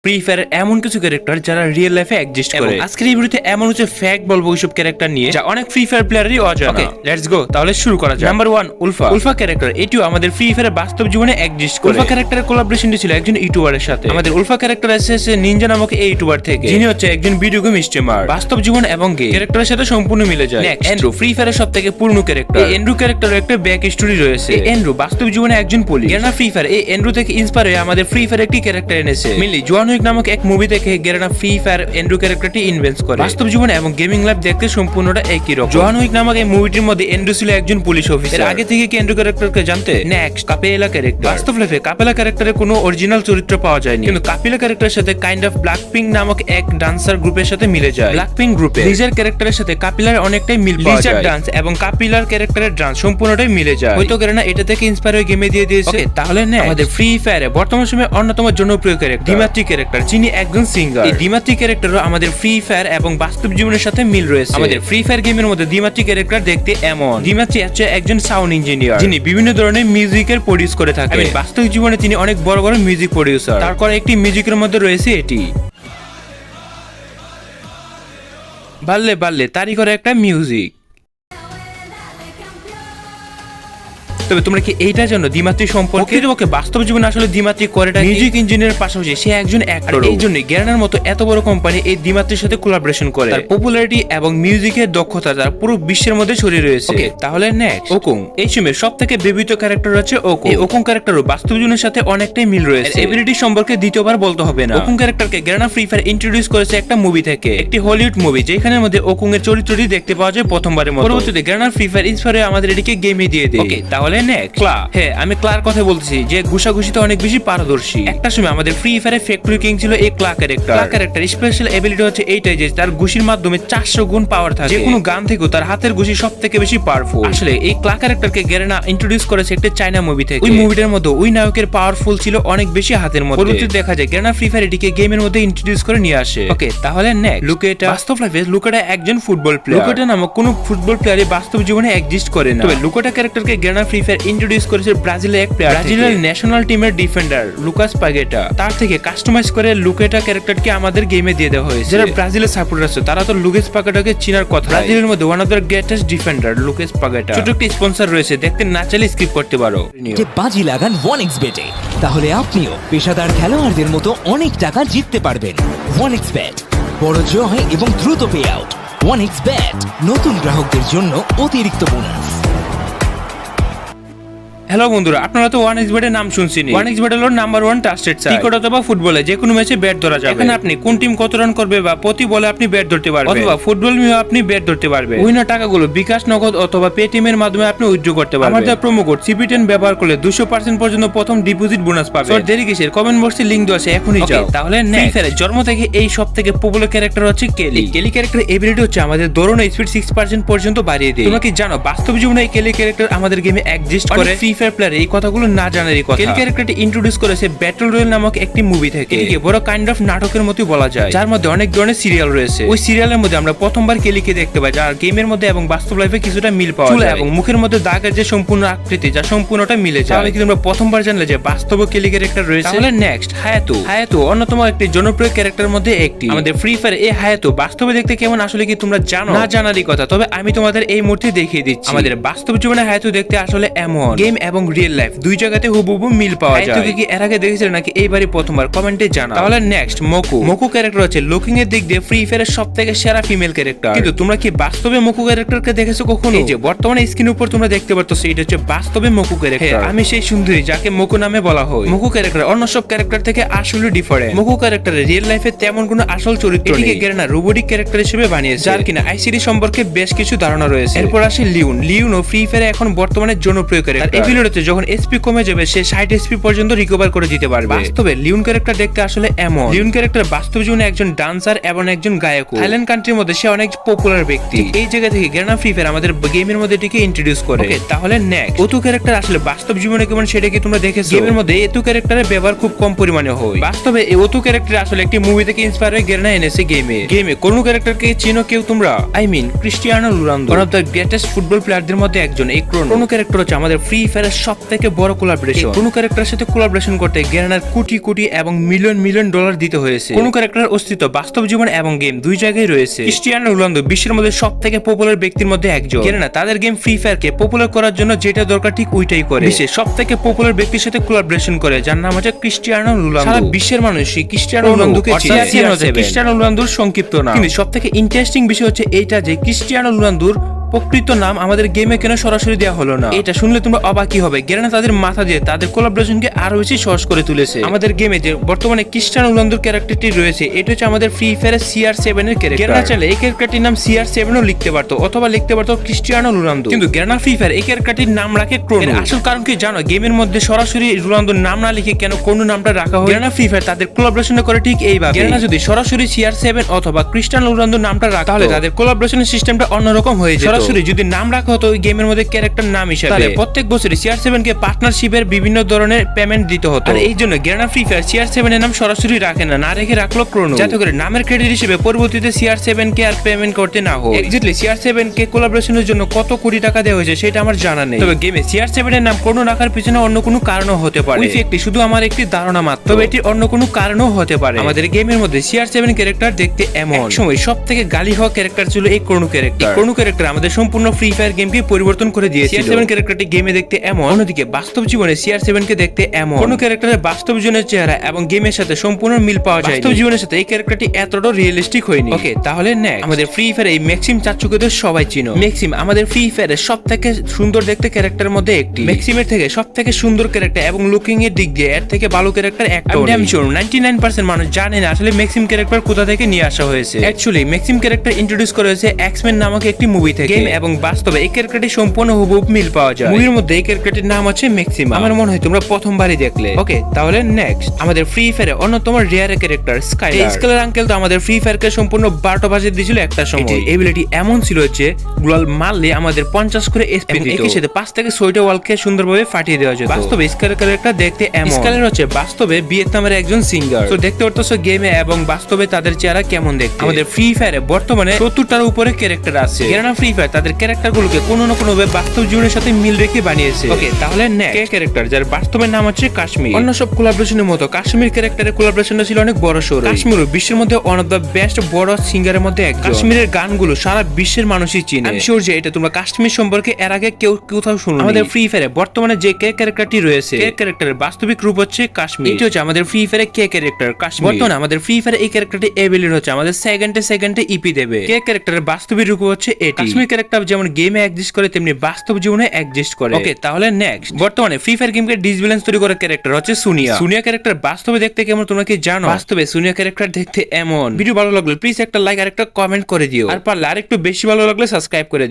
Free fire এমন কিছু character যারা রিয়েল লাইফে এক্সিস্ট করে। আজকের এই ভিডিওতে এমন হচ্ছে ফ্যাক্ট বলবো ওইসব ক্যারেক্টার নিয়ে যা অনেক ফ্রি ফায়ার প্লেয়ারই অজানা। ওকে, লেটস গো, তাহলে শুরু করা যাক। Number 1, ULFA character. এটিও আমাদের ফ্রি ফায়ারের বাস্তব জীবনে এক্সিস্ট করে। উলফা ক্যারেক্টারের কোলাবোরেশনটি ছিল একজন ইউটিউবারের সাথে। আমাদের উলফা ক্যারেক্টার এসেছে নিনজা নামক এই ইউটিউবার থেকে, যিনি হচ্ছে একজন ভিডিও গেম স্ট্রিমার। বাস্তব জীবন এবং গেম ক্যারেক্টারের সাথে সম্পূর্ণ মিলে যায়। এন্ড্রু, ফ্রি ফায়ারের সবথেকে পুরনো ক্যারেক্টার। এই এন্ড্রু ক্যারেক্টারের একটা ব্যাক স্টোরি রয়েছে। এই এন্ড্রু বাস্তব জীবনে একজন পুলিশ। গেরানা ফ্রি ফায়ার এই এন্ড্রু থেকে ইন্সপায়ার হয়ে আমাদের ফ্রি ফায়ার একটি ক্যারেক্টার এনেছে। মেনলি জোয়ান উইক নামক এক মুভি থেকে গেরানা ফ্রি ফায়ার এন্ড্রু ক্যারেক্টারটি ইনভেন্ট করে। বাস্তব জীবন এবং গেমিং লাইফ দেখতে সম্পূর্ণটা একই রকম। জোয়ান উইক নামক এই মুভিটির মধ্যে এন্ড্রু ছিল একজন পুলিশ অফিসার। আগে থেকে কি এন্ড্রু ক্যারেক্টারকে জানতে? নেক্সট, কাপেলা ক্যারেক্টার। বাস্তব লাইফে কাপেলা ক্যারেক্টারে কোনো অরিজিনাল চরিত্র পাওয়া যায়নি, কিন্তু কাপেলা ক্যারেক্টারের সাথে কাইন্ড অফ ব্ল্যাকপিঙ্ক নামক এক ডান্সার গ্রুপের সাথে মিলে যায়। ব্ল্যাকপিঙ্ক গ্রুপে লিজার ক্যারেক্টারের সাথে কাপিলার অনেকটাই মিল পাওয়া যায়। লিজার ডান্স এবং কাপিলার ক্যারেক্টারের ডান্স সম্পূর্ণটাই মিলে যায়। হয়তো গেরানা এটা থেকে ইন্সপায়ার হয়ে গেমে দিয়ে দিয়েছে। ওকে, তাহলে আমাদের ফ্রি ফায়ারে বর্তমান সময়ে অন্যতম জনপ্রিয় ক্যারেক্টার ডিমাত্রি ক্যারেক্টার, যিনি একজন সিঙ্গার। এই ডিমাত্রি ক্যারেক্টারও আমাদের ফ্রি ফায়ার এবং বাস্তব জীবনের সাথে মিল রয়েছে। আমাদের ফ্রি ফায়ার গেমের মধ্যে ডিমাত্রি ক্যারেক্টার দেখতে এমন। ডিমাত্রি হচ্ছে একজন সাউন্ড ইঞ্জিনিয়ার, যিনি বিভিন্ন ধরনের মিউজিকের প্রডিউস করে থাকেন। বাস্তব জীবনে তিনি অনেক বড় বড় মিউজিক প্রডিউসার। তারপর একটি মিউজিকের মধ্যে রয়েছে এটি বাল্লে বাল্লে তারই করে একটা মিউজিক। তবে তোমরা কি এইটা জানো দিমাত্রি সম্পর্কে? ওকে, বাস্তব জীবনে আসলে দিমাত্রি করেটা মিউজিক ইঞ্জিনিয়ারের পাশাপাশি সে একজন অ্যাক্টর। এই জন্য গেরানার মতো এত বড় কোম্পানি এই দিমাত্রির সাথে কোলাবোরেশন করে। তার পপুলারিটি এবং মিউজিকের দক্ষতা তার পুরো বিশ্বের মধ্যে ছড়িয়ে রয়েছে। ওকে, তাহলে নেক্সট, ওকুং। এই সময় সবথেকে ব্যবহৃত ক্যারেক্টার হচ্ছে ওকুং। এই ওকুং ক্যারেক্টারও বাস্তব জীবনের সাথে অনেকটাই মিল রয়েছে। এবিলিটি সম্পর্কে দ্বিতীয়বার বলতে হবে না। ওকুং ক্যারেক্টারকে গেরানা ফ্রি ফায়ার ইন্ট্রোডিউস করেছে একটা মুভি থেকে, একটি হলিউড মুভি, যেখানের মধ্যে ওকুং এর চরিত্রটি দেখতে পাওয়া যায় প্রথমবারের মতো। পরবর্তীতে গেরানা ফ্রি ফায়ার ইন্সপায়ার হয়ে আমাদের এটিকে গেমে দিয়ে দেয়। ওকে, তাহলে নেক্সট, ক্লা। হ্যাঁ, আমি ক্লার কথা বলতেছি, যে ঘুষাঘুষিতে অনেক বেশি পারদর্শী। একটা সময় আমাদের ফ্রি ফায়ারে ফ্যাক্টরি কিং ছিল এই ক্লা ক্যারেক্টার। ক্লা ক্যারেক্টার স্পেশাল এবিলিটি হচ্ছে এইটাই যে তার ঘুষির মাধ্যমে 400 গুণ পাওয়ার থাকে। যে কোনো গান থেকেও তার হাতের ঘুষি সবথেকে বেশি পাওয়ারফুল। আসলে এই ক্লা ক্যারেক্টারকে গেরানা ইন্ট্রোডিউস করেছে একটা চায়না মুভি থেকে। ওই মুভিটার মধ্যে ওই নায়কের পাওয়ারফুল ছিল অনেক বেশি হাতের মধ্যে। পরবর্তীতে দেখা যায় গেরানা ফ্রি ফায়ার এটিকে গেমের মধ্যে ইন্ট্রোডিউস করে নিয়ে আসে। ওকে, তাহলে নেক্সট, লুকেটা। বাস্তব লাইফে লুকেটা একজন ফুটবল প্লেয়ার। লুকেটা নামক কোনো ফুটবল প্লেয়ারই বাস্তব জীবনে এক্সিস্ট করে না। তবে লুকেটা ক্যারেক্টারকে গেরানা ফ্রি ফায়ার ইন্ট্রোডিউস করেছে ব্রাজিলের এক প্লেয়ার, ব্রাজিলের ন্যাশনাল টিমের ডিফেন্ডার লুকাস পাগেটা। তার থেকে কাস্টমাইজ করে লুকেটা ক্যারেক্টারকে আমাদের গেমে দিয়ে দেওয়া হয়েছে। যারা ব্রাজিলের সাপোর্টার আছে তারা তো লুকাস পাগেটাকে চিনার কথা। ব্রাজিলের মধ্যে one of the greatest defender Lucas Paqueta. ছোট একটি স্পন্সর রয়েছে, দেখতে না চাইলে স্কিপ করতে পারো। যে বাজি লাগান 1xBet-এ, তাহলে আপনিও পেশাদার খেলোয়াড়দের মতো অনেক টাকা জিততে পারবেন। 1xBet, বড় জয় এবং দ্রুত পে আউট। 1xBet, নতুন গ্রাহকদের জন্য অতিরিক্ত বোনাস। হ্যালো বন্ধুরা, আপনারা তো 1xBet এর নাম শুনছেন। 1xBet হলো নাম্বার 1 ট্রাস্টেড সাইট। ক্রিকেট অথবা ফুটবলে যে কোনো ম্যাচে ব্যাট ধরা যাবে। এখানে আপনি কোন টিম কত রান করবে বা প্রতি বলে আপনি ব্যাট ধরতে পারবেন, অথবা ফুটবল নিয়ে আপনি ব্যাট ধরতে পারবেন। উইনার টাকাগুলো বিকাশ, নগদ অথবা পেটিএম মাধ্যমে আপনি উইথড্র করতে পারবেন। আমাদের প্রোমো কোড CP10 ব্যবহার করলে 200% পর্যন্ত প্রথম ডিপোজিট বোনাস পাবেন। সো দেরি কিসের? কমেন্ট বক্সে লিংক দেওয়া আছে, এখনই যাও। তাহলে ফ্রি ফায়ারের জন্ম থেকে এই সবথেকে পপুলার ক্যারেক্টার হচ্ছে কেলি। কেলি ক্যারেক্টার এবিলিটি হচ্ছে আমাদের দৌড়ানো স্পিড 6% পর্যন্ত বাড়িয়ে দেয়। তোমরা কি জানো বাস্তব জীবনে এই কেলি ক্যারেক্টার আমাদের গেমে এক্সিস্ট করে? ফ্রি ফায়ার প্লেয়ার এই কথাগুলো না জানারই কথা। কেলি ক্যারেক্টারটি ইন্ট্রোডিউস করেছে ব্যাটল রয়্যাল নামক একটি মুভি থেকে। এটিকে বড় কাইন্ড অফ নাটকের মতোই বলা যায়, যার মধ্যে অনেক ধরনের সিরিয়াল রয়েছে। ওই সিরিয়ালের মধ্যে আমরা প্রথমবার কেলিকে দেখতে পাই, যার গেমের মধ্যে এবং বাস্তব লাইফে কিছুটা মিল পাওয়া যায়। এবং মুখের মধ্যে দাগের যে সম্পূর্ণ আকৃতি, যা সম্পূর্ণটা মিলে যায়। তাহলে কি তোমরা প্রথমবার জানলে যে বাস্তব কেলি ক্যারেক্টার রয়েছে? তাহলে নেক্সট, হায়াতু। হায়াতু অন্যতম একটি জনপ্রিয় ক্যারেক্টারের মধ্যে একটি। আমাদের ফ্রি ফায়ার এই হায়াতু বাস্তবে দেখতে কেমন আসলে কি তোমরা জানো? না জানারই কথা, তবে আমি তোমাদের এই মুহূর্তে দেখিয়ে দিচ্ছি। আমাদের বাস্তব জীবনে হায়াতু দেখতে আসলে এমন। গেম এবং রিয়েল লাইফ দুই জায়গাতে হুবহু মিল পাওয়া যায়। হায়াতুকে কি এর আগে দেখেছিলে নাকি এইবারই প্রথমবার? কমেন্টে জানাও। তাহলে নেক্সট, মোকু। মোকু ক্যারেক্টার হচ্ছে লুকিং এর দিক দিয়ে ফ্রি ফায়ারের সবথেকে সেরা ফিমেল ক্যারেক্টার। কিন্তু তোমরা কি বাস্তবে মোকু ক্যারেক্টারকে দেখেছো কখনো? এই যে বর্তমানে স্ক্রিনের উপর তোমরা দেখতে পারতো, এটা হচ্ছে বাস্তবে মোকু ক্যারেক্টার। আমি সেই সুন্দরী যাকে মোকু নামে বলা হয়। মোকু ক্যারেক্টার অন্য সব ক্যারেক্টার থেকে আসলে ডিফারেন্ট। মোকু ক্যারেক্টারের রিয়েল লাইফে তেমন কোনো আসল চরিত্র নেই। এটিকে গেরানা রোবোটিক ক্যারেক্টার হিসেবে বানিয়েছে, যার কিনা আইসিডি সম্পর্কে বেশ কিছু ধারণা রয়েছে। এরপর আসে লিউন। লিউনও ফ্রি ফায়ারে এখন বর্তমানে জনপ্রিয় ক্যারেক্টার। এই ভিডিওতে যখন এসপি কমে যাবে সে 60 এসপি পর্যন্ত রিকভার করে দিতে পারবে। বাস্তবে লিউন ক্যারেক্টার দেখতে আসলে এমন। লিউন ক্যারেক্টার বাস্তব জীবনে একজন ডান্সার এবং একজন গায়ক। থাইল্যান্ড কান্ট্রির মধ্যে সে অনেক পপুলার ব্যক্তি। এই জায়গা থেকে গেরানা ফ্রি ফায়ার আমাদের গেমের মধ্যে এটিকে ইন্ট্রোডিউস করে। তাহলে নেক্সট, ওতু ক্যারেক্টার আসলে বাস্তব জীবনে কেমন সেটা কি তোমরা দেখেছো? গেমের মধ্যে এতু ক্যারেক্টারের ব্যবহার খুব কম পরিমাণে হয়। বাস্তবে এই ওতু ক্যারেক্টার আসলে একটি মুভি থেকে ইন্সপায়ার হয়ে গেরানা এনেছে গেমে। গেমে কোন ক্যারেক্টারকে চিনো কেউ তোমরা? I mean Cristiano Ronaldo, one of the greatest football প্লেয়ারদের মধ্যে একজন। এই ক্রোনো ক্যারেক্টার হচ্ছে আমাদের ফ্রি ফায়ার ফায়ারের সবথেকে বড় কোলাবোরেশন। কোন ক্যারেক্টারের সাথে কোলাবোরেশন করতে গেরানার কোটি কোটি এবং মিলিয়ন মিলিয়ন ডলার দিতে হয়েছে। কোন ক্যারেক্টারের অস্তিত্ব বাস্তব জীবন এবং গেম দুই জায়গায় রয়েছে। ক্রিস্টিয়ানো রোনালদো বিশ্বের মধ্যে সবথেকে পপুলার ব্যক্তির মধ্যে একজন। গেরানা তাদের গেম ফ্রি ফায়ারকে পপুলার করার জন্য যেটা দরকার ঠিক ওইটাই করে। বিশ্বের সবথেকে পপুলার ব্যক্তির সাথে কোলাবোরেশন করে, যার নাম হচ্ছে ক্রিস্টিয়ানো রোনালদো। সারা বিশ্বের মানুষই ক্রিস্টিয়ানো রোনালদোকে চিনে। ক্রিস্টিয়ানো রোনালদোর সংক্ষিপ্ত নাম। কিন্তু সবথেকে ইন্টারেস্টিং বিষয় হচ্ছে এইটা যে ক্রিস্টিয়ানো রোনালদোর প্রকৃত নাম আমাদের গেমে কেন সরাসরি দেওয়া হলো না। এটা শুনলে তোমরা অবাকই হবে। গেরানা তাদের মাথা দিয়ে তাদের কোলাবোরেশনকে আরো বেশি সহজ করে তুলেছে। আমাদের গেমে যে বর্তমানে ক্রিস্টিয়ানো রোনালদোর ক্যারেক্টারটি রয়েছে, এটা হচ্ছে আমাদের ফ্রি ফায়ারের CR7 এর ক্যারেক্টার। গেরানা চাইলে এই ক্যারেক্টারটির নাম CR7 ও লিখতে পারতো, অথবা লিখতে পারতো ক্রিস্টিয়ানো রোনালদো। কিন্তু গেরানা ফ্রি ফায়ার এই ক্যারেক্টারটির নাম রাখে ক্রোনো। আসল কারণ কি জানো? গেমের মধ্যে সরাসরি রোনালদোর নাম না লিখে কেন ক্রোনো নামটা রাখা হয়? গেরানা ফ্রি ফায়ার তাদের কোলাবোরেশন করে ঠিক এইভাবে। গেরানা যদি সরাসরি CR7 অথবা ক্রিস্টিয়ানো রোনালদোর নামটা রাখতো, তাহলে তাদের কোলাবোরেশনের সিস্টেমটা অন্যরকম হয়ে যেত। সরাসরি যদি নাম রাখা হতো ওই গেমের মধ্যে ক্যারেক্টার নাম হিসেবে, তাহলে প্রত্যেক বছর CR7 কে পার্টনারশিপের বিভিন্ন ধরনের পেমেন্ট দিতে হতো। আর এই জন্য গেরানা ফ্রি ফায়ার CR7 এর নাম সরাসরি রাখে না রেখে রাখলো ক্রোনো, যাতে করে নামের ক্রেডিট হিসেবে পরবর্তীতে CR7 কে আর পেমেন্ট করতে না হয়। এক্স্যাক্টলি CR7 কে কোলাবোরেশনের জন্য কত কোটি টাকা দেওয়া হয়েছে সেটা আমার জানা নেই, তবে গেমে CR7 এর নাম ক্রোনো রাখার পিছনে অন্য কোনো কারণও হতে পারে। ওই ফ্যাক্টটি শুধু আমার একটি ধারণা মাত্র, তবে এটির অন্য কোনো কারণও হতে পারে। আমাদের গেমের মধ্যে CR7 ক্যারেক্টার দেখতে এমন সময় সবথেকে গালি হওয়া ক্যারেক্টার ছিল এই ক্রোনো ক্যারেক্টার। ক্রোনো ক্যারেক্টার আমাদের সম্পূর্ণ ফ্রি ফায়ার গেমকে পরিবর্তন করে দিয়েছিল। CR7 ক্যারেক্টারটি গেমে দেখতে এমন, অন্যদিকে বাস্তব জীবনে CR7 কে দেখতে এমন। কোন ক্যারেক্টারের বাস্তব জীবনের চেহারা এবং গেমের সাথে সম্পূর্ণ মিল পাওয়া যায়। বাস্তব জীবনের সাথে এই ক্যারেক্টারটি এতটা রিয়েলিস্টিক হয়নি। ওকে, তাহলে নেক্সট আমাদের ফ্রি ফায়ার এই ম্যাক্সিম চাচুকে তো সবাই চিনো। ম্যাক্সিম আমাদের ফ্রি ফায়ারের সবথেকে সুন্দর দেখতে ক্যারেক্টারের মধ্যে একটি। ম্যাক্সিমের থেকে সবথেকে সুন্দর ক্যারেক্টার এবং লুকিং এর দিক দিয়ে এর থেকে ভালো ক্যারেক্টার একটা। আমি শিওর 99% মানুষ জানে না আসলে ম্যাক্সিম ক্যারেক্টার কোথা থেকে নিয়ে আসা হয়েছে। অ্যাকচুয়ালি ম্যাক্সিম ক্যারেক্টার ইন্ট্রোডিউস করা হয়েছে এক্সমেন নামক একটি মুভি থেকে। গেম এবং বাস্তবে এই ক্যারেক্টারটি সম্পূর্ণ হুবহু মিল পাওয়া যায়। মুভির মধ্যে এই ক্যারেক্টারটির নাম হচ্ছে ম্যাক্সিমাম। আমার মনে হয় তোমরা প্রথমবারই দেখলে। ওকে, তাহলে নেক্সট আমাদের ফ্রি ফায়ারে অন্যতম রেয়ার ক্যারেক্টার স্কাইলার। এই স্কাইলার আঙ্কেল তো আমাদের ফ্রি ফায়ারকে সম্পূর্ণ 12টা বাজে দিয়েছিল একটা সময়। এবিলিটি এমন ছিল যে গ্লোয়াল মারলে আমাদের 50 করে এসপি দিত। একই সাথে 5 থেকে 6টা ওয়ালকে সুন্দরভাবে ফাটিয়ে দেওয়া যেত। বাস্তবে স্কাইলার ক্যারেক্টার দেখতে এমন। স্কাইলার হচ্ছে বাস্তবে ভিয়েতনামের একজন সিঙ্গার। তো দেখতে পারতেছো গেমে এবং বাস্তবে তাদের চেহারা কেমন দেখতে। আমাদের ফ্রি ফায়ারে বর্তমানে 70টার উপরে ক্যারেক্টার আছে। গেরানা ফ্রি ফায়ার তাদের ক্যারেক্টারগুলোকে কোনো না কোনো ভাবে বাস্তব জীবনের সাথে মিল রেখে বানিয়েছে। ওকে, তাহলে নেক্সট ক্যারেক্টার যার বাস্তবের নাম হচ্ছে কাশ্মীর। অন্য সব কোলাবোরেশনের মতো কাশ্মীর ক্যারেক্টারের কোলাবোরেশনটা ছিল অনেক বড় সড়। কাশ্মীর বিশ্বের মধ্যে ওয়ান অফ দ্য বেস্ট বড় সিঙ্গারের মধ্যে একজন। কাশ্মীরের গানগুলো সারা বিশ্বের মানুষই চিনে। আমি শিওর যে এটা তোমরা কাশ্মীর সম্পর্কে এর আগে কেউ কোথাও শুনো। আমাদের ফ্রি ফায়ারে বর্তমানে যে ক্যারেক্টারটি রয়েছে, ক্যারেক্টারের বাস্তবিক রূপ হচ্ছে কাশ্মীর। এটা হচ্ছে আমাদের ফ্রি ফায়ারে ক্যারেক্টার কাশ্মীর। বর্তমানে আমাদের ফ্রি ফায়ারে এই ক্যারেক্টারটি এবিলিটি হচ্ছে আমাদের সেকেন্ডে ইপি দেবে। ক্যারেক্টারের বাস্তবিক রূপ হচ্ছে এটি। কাশ্মীর ক্যারেক্টার যেমন গেমে এক্সিস্ট করে তেমনি বাস্তব জীবনে এক্সিস্ট করে। ওকে, তাহলে নেক্সট বর্তমানে ফ্রি ফায়ার গেমকে ডিসব্যালেন্স তৈরি করার ক্যারেক্টার হচ্ছে সুনিয়া। সুনিয়া ক্যারেক্টার বাস্তবে দেখতে কেমন তোমরা কি জানো? বাস্তবে সুনিয়া ক্যারেক্টার দেখতে এমন। ভিডিও ভালো লাগলে প্লিজ একটা লাইক আর একটা কমেন্ট করে দিও, আর পারলে আরেকটু বেশি ভালো লাগলে সাবস্ক্রাইব করে দিও।